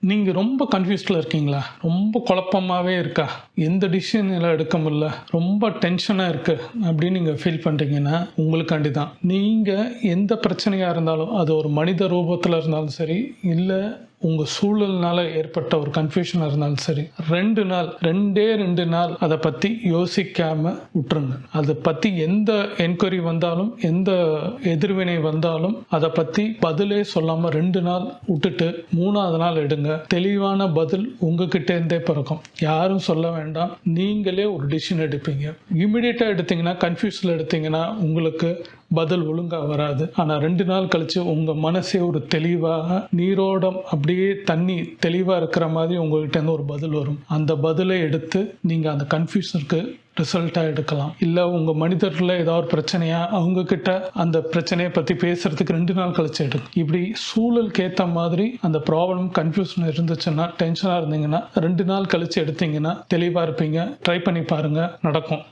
நீங்க ரொம்ப கன்ஃப்யூஸ்ட்ல இருக்கீங்களா? ரொம்ப குழப்பமாவே இருக்கா? எந்த டிசிஷன் எல்லாம் எடுக்க முடியல. ரொம்ப டென்ஷனா இருக்கு அப்படின்னு நீங்க ஃபீல் பண்றீங்கன்னா, உங்களுக்காண்டி தான். நீங்க எந்த பிரச்சனையா இருந்தாலும், அது ஒரு மனித ரூபத்துல இருந்தாலும் சரி, இல்ல உங்க சூழல்னால ஏற்பட்ட ஒரு கன்ஃப்யூஷனா இருந்தாலும் சரி, 2 நாள் 2 நாள் அத பத்தி யோசிக்காம விட்டுருங்க. அத பத்தி எந்த என்குயரி வந்தாலும், எந்த எதிர்வினை வந்தாலும், அத பத்தி பதிலே சொல்லாம 2 நாள் விட்டுட்டு 3வது நாள் எடுங்க. தெளிவான பதில் உங்ககிட்ட இருந்தே பிறக்கும். யாரும் சொல்ல வேண்டாம். நீங்களே ஒரு டிசிஷன் எடுப்பீங்க. இமிடியேட்டா எடுத்தீங்கன்னா, கன்ஃப்யூஸ்ல எடுத்தீங்கன்னா, உங்களுக்கு பதில் ஒழுங்கா வராது. ஆனா 2 நாள் கழிச்சு உங்க மனசே ஒரு தெளிவாக நீரோடம் அப்படியே தண்ணி தெளிவா இருக்கிற மாதிரி உங்ககிட்ட இருந்து ஒரு பதில் வரும். அந்த பதிலை எடுத்து நீங்க அந்த கன்ஃப்யூஷனுக்கு ரிசல்ட்டா எடுக்கலாம். இல்ல உங்க மனிதர்ல ஏதாவது ஒரு பிரச்சனையா அவங்க கிட்ட அந்த பிரச்சனையை பத்தி பேசுறதுக்கு 2 நாள் கழிச்சு எடுங்க. இப்படி சூழலுக்கு ஏத்த மாதிரி அந்த ப்ராப்ளம் கன்ஃபியூஷன் இருந்துச்சுன்னா, டென்ஷனா இருந்தீங்கன்னா 2 நாள் கழிச்சு எடுத்தீங்கன்னா தெளிவா இருப்பீங்க. ட்ரை பண்ணி பாருங்க, நடக்கும்.